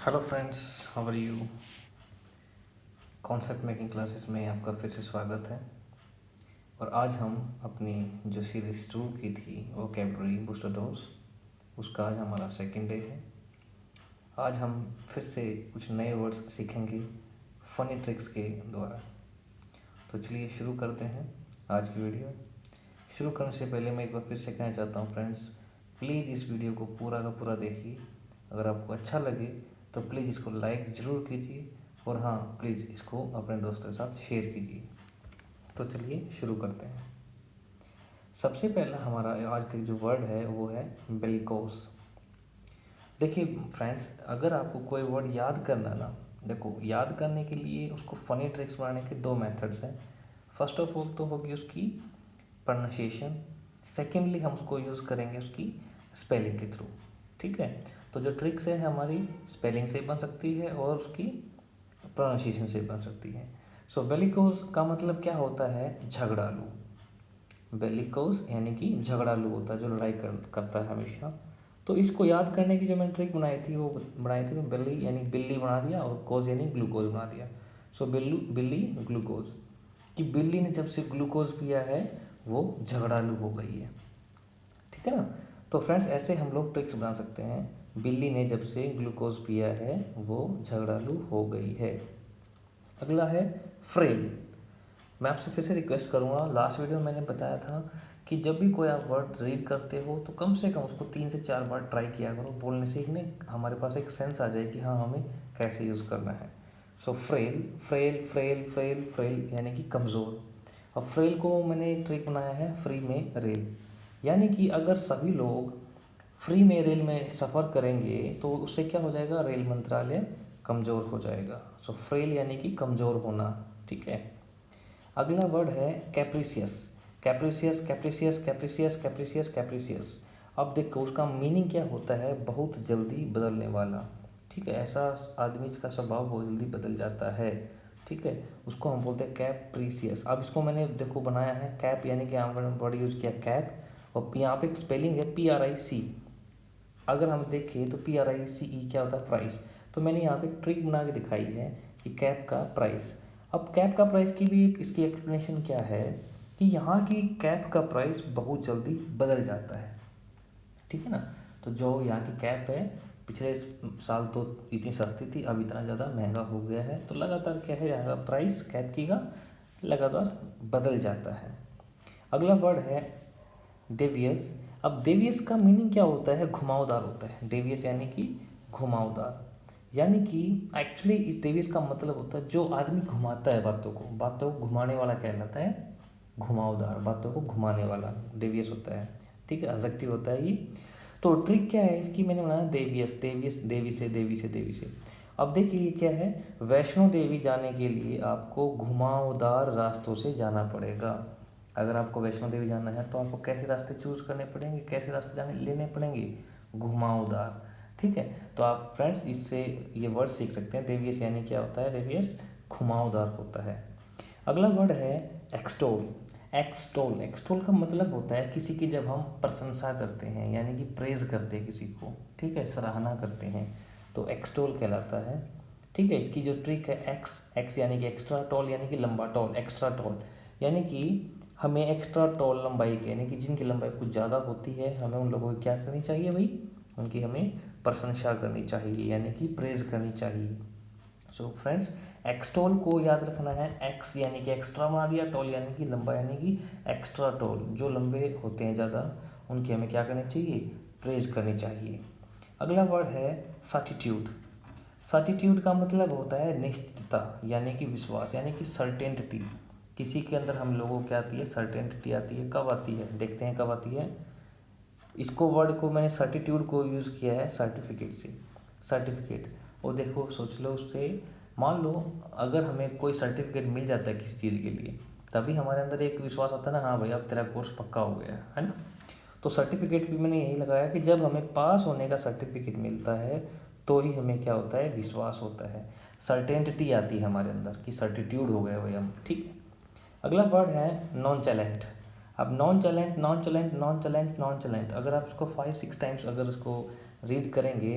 Hello friends, how are you. Concept making classes में आपका फिर से स्वागत है। और आज हम अपनी जो सीरीज़ 2 की थी वोकैबुलरी बूस्टर डोज, उसका आज हमारा सेकंड डे है। आज हम फिर से कुछ नए वर्ड्स सीखेंगे फ़नी ट्रिक्स के द्वारा। तो चलिए शुरू करते हैं आज की वीडियो। शुरू करने से पहले मैं एक बार फिर से कहना चाहता हूँ फ्रेंड्स, प्लीज़ इस वीडियो को पूरा का पूरा देखिए। अगर आपको अच्छा लगे तो प्लीज़ इसको लाइक ज़रूर कीजिए और हाँ, प्लीज़ इसको अपने दोस्तों के साथ शेयर कीजिए। तो चलिए शुरू करते हैं। सबसे पहला हमारा आज का जो वर्ड है वो है बेलिकोस। देखिए फ्रेंड्स, अगर आपको कोई वर्ड याद करना ना, देखो याद करने के लिए उसको फ़नी ट्रिक्स बनाने के दो मेथड्स हैं। फर्स्ट ऑफ ऑल तो होगी उसकी प्रोनाउंसिएशन, सेकेंडली हम उसको यूज़ करेंगे उसकी स्पेलिंग के थ्रू। ठीक है, तो जो ट्रिक्स है हमारी स्पेलिंग से बन सकती है और उसकी प्रोनाउंसिएशन से बन सकती है। सो बेलिकोस का मतलब क्या होता है? झगड़ालू। बेलिकोस यानी कि झगड़ालू होता है, जो लड़ाई करता है हमेशा। तो इसको याद करने की जो मैंने ट्रिक बनाई थी वो बेली यानी बिल्ली बना दिया और कोज यानी ग्लूकोज बना दिया। सो बिल्ली ग्लूकोज, कि बिल्ली ने जब से ग्लूकोज पिया है वो झगड़ालू हो गई है। ठीक है ना। तो फ्रेंड्स ऐसे हम लोग ट्रिक्स बना सकते हैं। बिल्ली ने जब से ग्लूकोज पिया है वो झगड़ालू हो गई है। अगला है फ्रेल। मैं आपसे फिर से रिक्वेस्ट करूँगा, लास्ट वीडियो में मैंने बताया था कि जब भी कोई आप वर्ड रीड करते हो तो कम से कम उसको 3 से 4 बार ट्राई किया करो। बोलने से ही हमारे पास एक सेंस आ जाए कि हाँ, हमें कैसे यूज़ करना है। So frail frail frail frail frail यानी कि कमज़ोर। अब फ्रेल को मैंने एक ट्रिक बनाया है फ्री में रेल, यानी कि अगर सभी लोग फ्री में रेल में सफ़र करेंगे तो उससे क्या हो जाएगा? रेल मंत्रालय कमज़ोर हो जाएगा। सो फ्रेल यानी कि कमज़ोर होना। ठीक है। अगला वर्ड है कैप्रिसियस। कैप्रिसियस कैप्रिसियस कैप्रिसियस कैप्रिसियस कैप्रिसियस। अब देखो उसका मीनिंग क्या होता है? बहुत जल्दी बदलने वाला। ठीक है, ऐसा आदमी का स्वभाव बहुत जल्दी बदल जाता है। ठीक है, उसको हम बोलते हैं कैप्रिसियस। अब इसको मैंने देखो बनाया है कैप, यानी कि हमने वर्ड यूज़ किया कैप, और यहाँ पे एक स्पेलिंग है PRIC। अगर हम देखें तो PRICE क्या होता है? प्राइस। तो मैंने यहाँ पे एक ट्रिक बना के दिखाई है कि कैप का प्राइस। अब कैप का प्राइस की भी इसकी एक्सप्लेनेशन क्या है कि यहाँ की कैप का प्राइस बहुत जल्दी बदल जाता है। ठीक है ना। तो जो यहाँ की कैप है, पिछले साल तो इतनी सस्ती थी, अब इतना ज़्यादा महंगा हो गया है। तो लगातार क्या है, यहाँ का प्राइस कैप की का लगातार बदल जाता है। अगला वर्ड है डेवियस। अब डेवियस का मीनिंग क्या होता है? घुमावदार होता है। डेवियस यानी कि घुमावदार, यानी कि एक्चुअली इस डेवियस का मतलब होता है जो आदमी घुमाता है बातों को घुमाने वाला कहलाता है घुमावदार। बातों को घुमाने वाला डेवियस होता है। ठीक है, एडजेक्टिव होता है ये। तो ट्रिक क्या है इसकी? मैंने बनाया देवियस। देवियस देवी से, देवी से, देवी से। अब देखिए ये क्या है? वैष्णो देवी जाने के लिए आपको घुमावदार रास्तों से जाना पड़ेगा। अगर आपको वैष्णो देवी जाना है तो आपको कैसे रास्ते चूज़ करने पड़ेंगे, कैसे रास्ते लेने पड़ेंगे? घुमावदार। ठीक है, तो आप फ्रेंड्स इससे ये वर्ड सीख सकते हैं। देवियस यानी क्या होता है? देवियस घुमावदार होता है। अगला वर्ड है एक्सटोल। एक्सटोल, एक्सटोल का मतलब होता है किसी की जब हम प्रशंसा करते हैं, यानी कि प्रेज करते हैं किसी को। ठीक है, सराहना करते हैं तो एक्सटोल कहलाता है। ठीक है, इसकी जो ट्रिक है एक्स यानी कि एक्स्ट्रा टॉल, यानी कि लंबा टॉल। एक्स्ट्रा टॉल यानी कि हमें एक्स्ट्रा टॉल लंबाई के, यानी कि जिनकी लंबाई कुछ ज़्यादा होती है, हमें उन लोगों की क्या करनी चाहिए भाई? उनकी हमें प्रशंसा करनी चाहिए, यानी कि प्रेज करनी चाहिए। सो फ्रेंड्स, एक्सटोल को याद रखना है। एक्स यानी कि एक्स्ट्रा बना दिया, टॉल यानी कि लंबा, यानी कि एक्स्ट्रा टॉल। जो लंबे होते हैं ज़्यादा, उनकी हमें क्या करनी चाहिए? प्रेज करनी चाहिए। अगला वर्ड है सर्टिट्यूड। सर्टिट्यूड का मतलब होता है निश्चितता, यानी कि विश्वास, यानी कि सर्टेनिटी। किसी के अंदर हम लोगों को क्या आती है? सर्टेनिटी आती है। कब आती है? देखते हैं कब आती है। इसको वर्ड को मैंने सर्टिट्यूड को यूज़ किया है सर्टिफिकेट से। सर्टिफिकेट, और देखो सोच लो उससे, मान लो अगर हमें कोई सर्टिफिकेट मिल जाता है किसी चीज़ के लिए, तभी हमारे अंदर एक विश्वास आता है ना, हाँ भाई अब तेरा कोर्स पक्का हो गया है ना। तो सर्टिफिकेट भी मैंने यही लगाया कि जब हमें पास होने का सर्टिफिकेट मिलता है तो ही हमें क्या होता है? विश्वास होता है, सर्टेनिटी आती है हमारे अंदर कि सर्टिट्यूड हो गया भाई हम। ठीक है। अगला वर्ड है नॉन चैलेंट। अब नॉन चैलेंट, नॉन चैलेंट, नॉन चैलेंट, नॉन चैलेंट, अगर आप इसको 5-6 टाइम्स अगर इसको रीड करेंगे,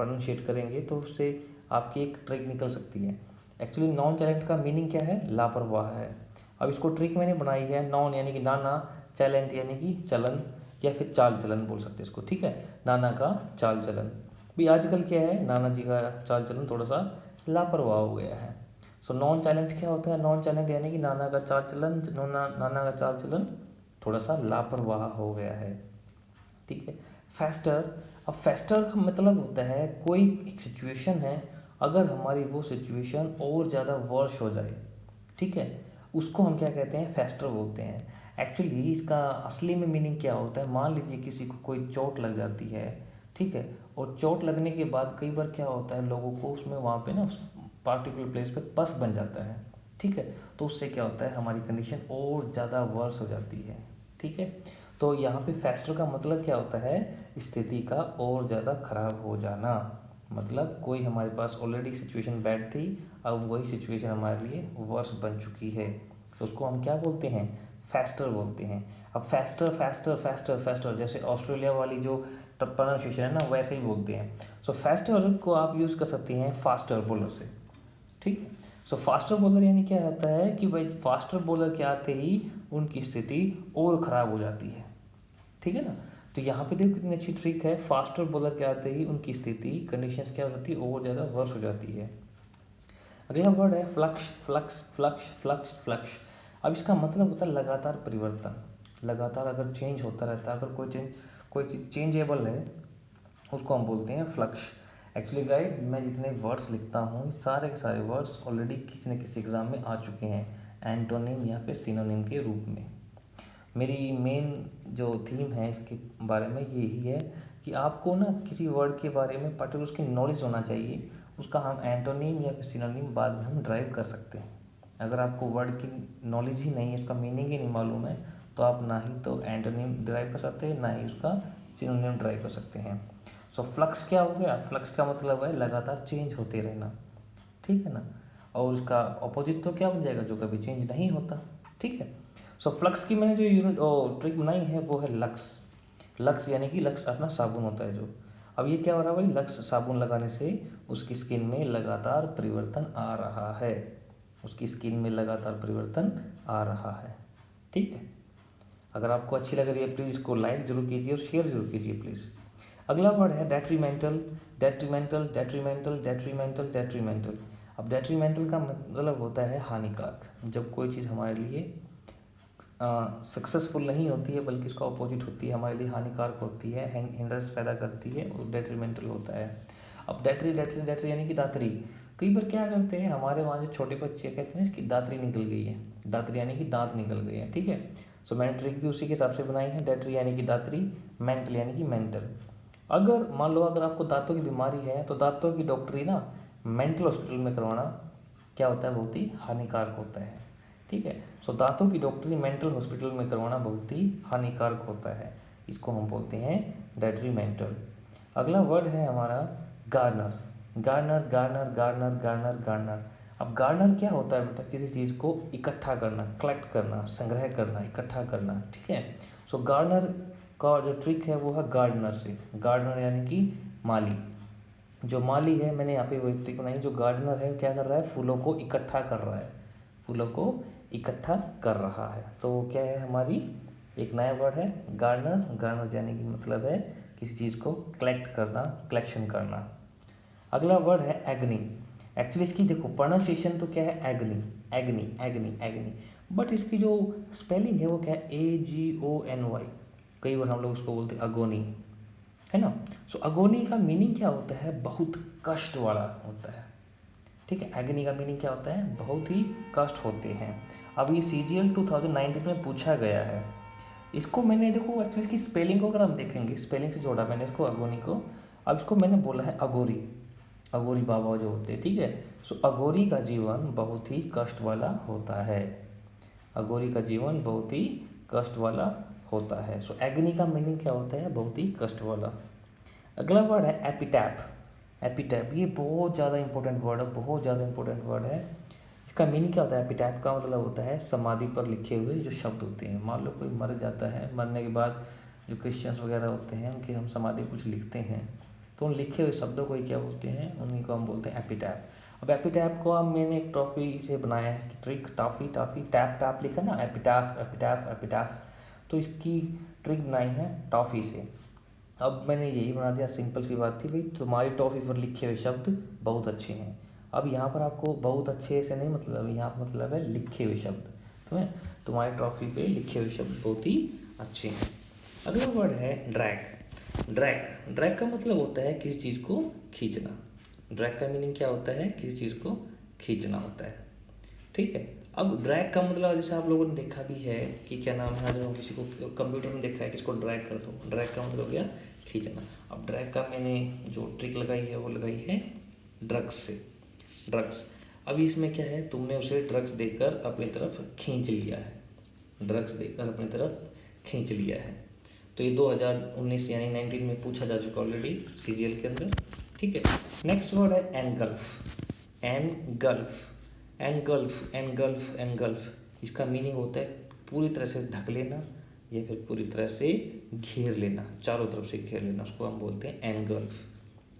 प्रोनाउंशिएट करेंगे तो उससे आपकी एक ट्रिक निकल सकती है। एक्चुअली नॉन चैलेंट का मीनिंग क्या है? लापरवाह है। अब इसको ट्रिक मैंने बनाई है, नॉन यानी कि नाना, चैलेंट यानी कि चलन या फिर चाल चलन बोल सकते हैं इसको, ठीक है। नाना का चाल चलन भी आजकल क्या है, नाना जी का चाल चलन थोड़ा सा लापरवाह हो गया है। सो नॉन चैलेंट क्या होता है? नॉन चैलेंट यानी कि नाना का चाल चलन, नाना का चाल चलन थोड़ा सा लापरवाह हो गया है, ठीक है। फेस्टर, अब फेस्टर का मतलब होता है कोई एक सिचुएशन है, अगर हमारी वो सिचुएशन और ज़्यादा वर्ष हो जाए, ठीक है, उसको हम क्या कहते हैं? फेस्टर बोलते हैं। एक्चुअली इसका असली में मीनिंग क्या होता है? मान लीजिए किसी को कोई चोट लग जाती है, ठीक है, और चोट लगने के बाद कई बार क्या होता है, लोगों को उसमें वहाँ पे ना उस पार्टिकुलर प्लेस पे पस बन जाता है, ठीक है, तो उससे क्या होता है, हमारी कंडीशन और ज़्यादा वर्स हो जाती है, ठीक है। तो यहाँ पे फेस्टर का मतलब क्या होता है? स्थिति का और ज़्यादा खराब हो जाना, मतलब कोई हमारे पास ऑलरेडी सिचुएशन बैड थी, अब वही सिचुएशन हमारे लिए वर्स बन चुकी है, तो उसको हम क्या बोलते हैं? फेस्टर बोलते हैं। अब फेस्टर फेस्टर फेस्टर फेस्टर जैसे ऑस्ट्रेलिया वाली जो प्रोनाउंसिएशन है ना, वैसे ही बोलते हैं। सो फेस्टर को आप यूज़ कर सकते हैं फास्टर बोलर से, ठीक है। सो फास्टर बॉलर यानी क्या होता है कि भाई फास्टर बॉलर के आते ही उनकी स्थिति और ख़राब हो जाती है, ठीक है ना। तो यहाँ पे देखो कितनी अच्छी ट्रिक है, फास्टर बॉलर के आते ही उनकी स्थिति कंडीशंस क्या हो जाती है? और ज़्यादा वर्स हो जाती है। अगला वर्ड है flux flux flux flux flux. अब इसका मतलब होता है लगातार परिवर्तन, लगातार अगर चेंज होता रहता है, अगर कोई चीज़ चेंजेबल है उसको हम बोलते हैं फ्लक्स। एक्चुअली गाइड, मैं जितने वर्ड्स लिखता हूँ सारे के सारे वर्ड्स ऑलरेडी किसी न किसी एग्ज़ाम में आ चुके हैं एंटोनिम या फिर सिनोनिम के रूप में। मेरी मेन जो थीम है इसके बारे में यही है कि आपको ना किसी वर्ड के बारे में पर्टिकुलर उसकी नॉलेज होना चाहिए, उसका हम एंटोनिम या फिर सिनोनिम बाद में हम ड्राइव कर सकते हैं। अगर आपको वर्ड की नॉलेज ही नहीं है, उसका मीनिंग ही नहीं मालूम है, तो आप ना ही तो एंटोनिम ड्राइव कर सकते हैं, ना ही उसका सिनोनिम ड्राइव कर सकते हैं। सो फ्लक्स क्या हो गया? फ्लक्स का मतलब है लगातार चेंज होते रहना, ठीक है ना। और उसका अपोजिट तो क्या बन जाएगा? जो कभी चेंज नहीं होता, ठीक है। सो फ्लक्स की मैंने जो यूनिट ट्रिक बनाई है वो है लक्स। लक्स यानी कि लक्स अपना साबुन होता है जो। अब ये क्या हो रहा है भाई? लक्स साबुन लगाने से उसकी स्किन में लगातार परिवर्तन आ रहा है, उसकी स्किन में लगातार परिवर्तन आ रहा है, ठीक है। अगर आपको अच्छी लग रही है प्लीज़ इसको लाइक जरूर कीजिए और शेयर जरूर कीजिए प्लीज़। अगला वर्ड है detrimental. Detrimental detrimental detrimental detrimental. अब डेट्रीमेंटल का मतलब होता है हानिकारक। जब कोई चीज़ हमारे लिए सक्सेसफुल नहीं होती है बल्कि इसका अपोजिट होती है, हमारे लिए हानिकारक होती है, हिंड्रेंस पैदा करती है, और डेट्रीमेंटल होता है। अब डेट्री डेट्री डेट्री यानी कि दातरी। कई बार क्या करते हैं हमारे वहाँ जो छोटे बच्चे कहते हैं इसकी दातरी निकल गई है, दातरी यानी कि दांत निकल गए हैं, ठीक है। सो मैंने ट्रिक भी उसी के हिसाब से बनाई है, डेट्री यानी कि दातरी, मेंटल यानी कि मेंटल। अगर मान लो अगर आपको दांतों की बीमारी है तो दांतों की डॉक्टरी ना मेंटल हॉस्पिटल में करवाना क्या होता है? बहुत ही हानिकारक होता है, ठीक है। सो दांतों की डॉक्टरी मेंटल हॉस्पिटल में करवाना बहुत ही हानिकारक होता है, इसको हम बोलते हैं डेट्रीमेंटल। अगला वर्ड है हमारा Garner. Garner Garner Garner Garner Garner. अब गार्नर क्या होता है बेटा? किसी चीज़ को इकट्ठा करना, कलेक्ट करना, संग्रह करना, इकट्ठा करना, ठीक है। सो गार्नर का जो ट्रिक है वो है गार्डनर से। गार्डनर यानी कि माली। जो माली है, मैंने यहाँ पे वही ट्रिक बनाई, जो गार्डनर है क्या कर रहा है? फूलों को इकट्ठा कर रहा है, फूलों को इकट्ठा कर रहा है। तो क्या है हमारी एक नया वर्ड है गार्डनर। गार्डनर यानी कि मतलब है किसी चीज़ को कलेक्ट करना, कलेक्शन करना। अगला वर्ड है एग्नी। एक्चुअली इसकी देखो प्रोनाउंसिएशन तो क्या है? एग्नी एग्नी एग्नी एग्नी, बट इसकी जो स्पेलिंग है वो क्या है? AGONY। कई बार हम लोग उसको बोलते हैं अगोनी, है ना। सो अगोनी का मीनिंग क्या होता है? बहुत कष्ट वाला होता है, ठीक है। एग्नी का मीनिंग क्या होता है? बहुत ही कष्ट होते हैं। अब ये CGL 2019 में पूछा गया है। इसको मैंने देखो एक्चुअली इसकी स्पेलिंग को अगर हम देखेंगे, स्पेलिंग से जोड़ा मैंने इसको अगोनी को। अब इसको मैंने बोला है अगोरी, अगोरी बाबा जो होते हैं, ठीक है। सो अगोरी का जीवन बहुत ही कष्ट वाला होता है, अगोरी का जीवन बहुत ही कष्ट वाला होता है। सो एग्नी का मीनिंग क्या होता है? बहुत ही कष्ट वाला। अगला वर्ड है एपिटैप। एपिटैप ये बहुत ज़्यादा इंपॉर्टेंट वर्ड है, बहुत ज़्यादा इंपॉर्टेंट वर्ड है। इसका मीनिंग क्या होता है? एपिटैप का मतलब होता है समाधि पर लिखे हुए जो शब्द होते हैं। मान लो कोई मर जाता है, मरने के बाद जो क्रिश्चियंस वगैरह होते हैं उनके हम समाधि कुछ लिखते हैं, तो उन लिखे हुए शब्दों को ही क्या बोलते हैं, उन्हीं को हम बोलते हैं एपिटैफ। अब एपिटैफ को अब मैंने एक टॉफ़ी से बनाया है, इसकी ट्रिक टॉफ़ी टैप टैप लिखा ना, एपिटैफ एपिटैफ एपिटैफ, तो इसकी ट्रिक बनाई है टॉफ़ी से। अब मैंने यही बना दिया, सिंपल सी बात थी भाई, तुम्हारी टॉफ़ी पर लिखे हुए शब्द बहुत अच्छे हैं। अब यहाँ पर आपको बहुत अच्छे से नहीं मतलब, यहाँ पर मतलब है लिखे हुए शब्द, तुम्हारी ट्रॉफी पे लिखे हुए शब्द बहुत ही अच्छे हैं। अगला वर्ड है ड्रैग। ड्रैग का मतलब होता है किसी चीज़ को खींचना। ड्रैग का मीनिंग क्या होता है, किसी चीज़ को खींचना होता है, ठीक है। अब ड्रैग का मतलब जैसे आप लोगों ने देखा भी है कि क्या नाम है, जब किसी को कंप्यूटर में देखा है किसको ड्रैग कर दो, ड्रैग का मतलब हो गया खींचना। अब ड्रैग का मैंने जो ट्रिक लगाई है वो लगाई है ड्रग्स से। ड्रग्स, अभी इसमें क्या है, तुमने उसे ड्रग्स देकर अपनी तरफ खींच लिया है, ड्रग्स देकर अपनी तरफ खींच लिया है। तो ये 2019 यानी 19 में पूछा जा चुका ऑलरेडी CGL के अंदर, ठीक है। नेक्स्ट वर्ड है एनगल्फ। एनगल्फ, इसका मीनिंग होता है पूरी तरह से ढक लेना या फिर पूरी तरह से घेर लेना, चारों तरफ से घेर लेना, उसको हम बोलते हैं एनगल्फ,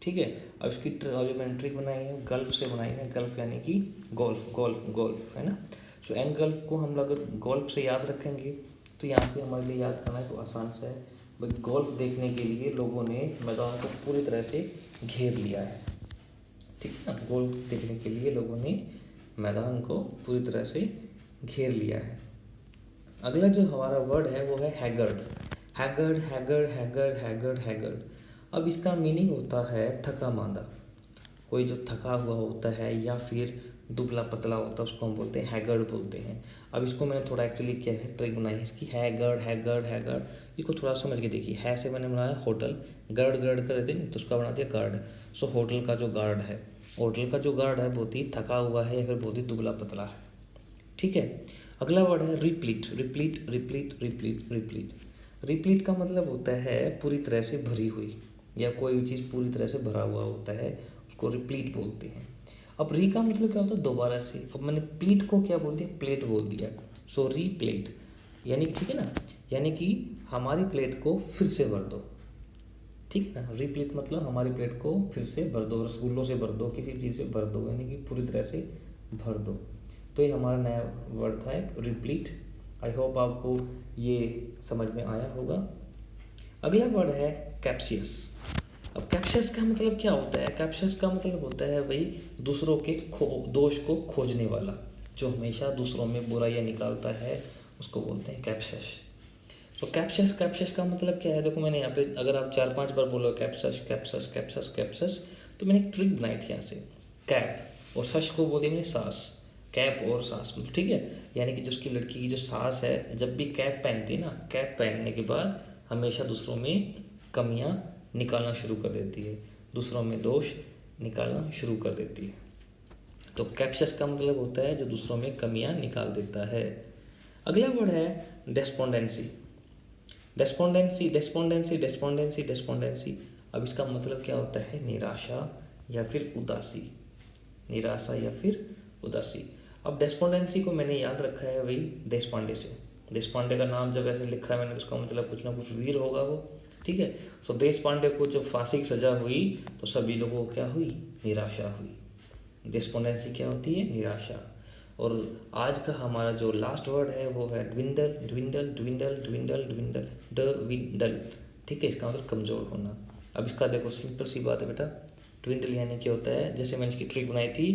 ठीक है। अब इसकी जो मैंने ट्रिक बनाई है गल्फ से बनाई है, गल्फ यानी कि गोल्फ है ना। सो एनगल्फ को हम अगर गोल्फ से याद रखेंगे तो यहाँ से हमारे लिए याद करना है तो आसान सा है भाई, गोल्फ देखने के लिए लोगों ने मैदान को पूरी तरह से घेर लिया है, ठीक है ना। गोल्फ देखने के लिए लोगों ने मैदान को पूरी तरह से घेर लिया है। अगला जो हमारा वर्ड है वो है हैगर्ड। अब इसका मीनिंग होता है थका मांदा, कोई जो थका हुआ होता है या फिर दुबला पतला होता है उसको हम बोलते हैं हैगर्ड बोलते हैं। अब इसको मैंने थोड़ा एक्चुअली क्या है ट्रिक बनाई है इसकी, हैगर्ड, इसको थोड़ा समझ के देखिए। है से मैंने बनाया होटल, गर्ड कर देते तो उसका बना दिया गार्ड। सो होटल का जो गार्ड है, बहुत ही थका हुआ है या फिर बहुत ही दुबला पतला है, ठीक है। अगला वर्ड है रिप्लीट का मतलब होता है पूरी तरह से भरी हुई, या कोई भी चीज़ पूरी तरह से भरा हुआ होता है उसको रिप्लीट बोलते हैं। अब री का मतलब क्या होता है दोबारा से, अब मैंने प्लीट को क्या बोल दिया, प्लेट बोल दिया। सो रीप्लेट यानी ठीक है ना, यानी कि हमारी प्लेट को फिर से भर दो, ठीक है ना। रिप्लेट मतलब हमारी प्लेट को फिर से भर दो, रसगुल्लों से भर दो, किसी चीज़ से भर दो, यानी कि पूरी तरह से भर दो। तो ये हमारा नया वर्ड था एक रिप्लीट। आई होप आपको ये समझ में आया होगा। अगला वर्ड है कैप्शियस। अब कैप्शियस का मतलब क्या होता है, कैप्शियस का मतलब होता है भाई दूसरों के दोष को खोजने वाला, जो हमेशा दूसरों में बुराइयां निकालता है उसको बोलते हैं कैप्शियस। तो कैप्शियस का मतलब क्या है, देखो मैंने यहाँ पे अगर आप 4-5 बार बोलो कैप्शस, तो मैंने एक ट्रिक बनाई थी यहाँ से, कैप और सश को बोल दिया मैंने सास, कैप और सास, ठीक है। यानी कि जिसकी लड़की की जो सास है जब भी कैप पहनती है ना, कैप पहनने के बाद हमेशा दूसरों में कमियां निकालना शुरू कर देती है, दूसरों में दोष निकालना शुरू कर देती है। तो कैप्शियस का मतलब होता है जो दूसरों में कमियां निकाल देता है। अगला वर्ड है डेस्पोंडेंसी। अब इसका मतलब क्या होता है, निराशा या फिर उदासी। अब डेस्पोंडेंसी को मैंने याद रखा है भाई देशपांडे से। देशपांडे का नाम जब ऐसे लिखा है मैंने तो उसका मतलब कुछ ना कुछ वीर होगा वो, ठीक है। सो देशपांडे को जब फांसी की सजा हुई तो सभी लोगों को क्या हुई, निराशा हुई। डेस्पोंडेंसी क्या होती है, निराशा। और आज का हमारा जो लास्ट वर्ड है वो है ड्विंडल, ठीक है। इसका मतलब कमज़ोर होना। अब इसका देखो सिंपल सी बात है बेटा, ट्विंडल यानी क्या होता है, जैसे मैंने इसकी ट्रिक बनाई थी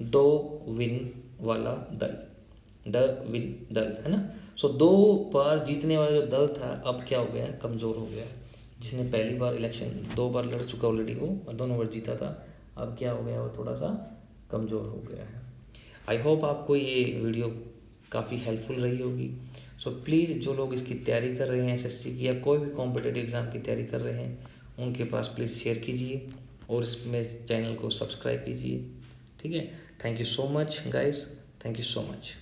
2 विन वाला दल, है ना। सो 2 बार जीतने वाला जो दल था अब क्या हो गया, कमज़ोर हो गया। जिसने पहली बार इलेक्शन 2 बार लड़ चुका ऑलरेडी वो, और 2 बार जीता था, अब क्या हो गया, वो थोड़ा सा कमज़ोर हो गया है। आई होप आपको ये वीडियो काफ़ी हेल्पफुल रही होगी। सो प्लीज़ जो लोग इसकी तैयारी कर रहे हैं SSC की या कोई भी कॉम्पिटिटिव एग्ज़ाम की तैयारी कर रहे हैं उनके पास प्लीज़ शेयर कीजिए और इसमें चैनल को सब्सक्राइब कीजिए, ठीक है। Thank you so much guys, thank you so much.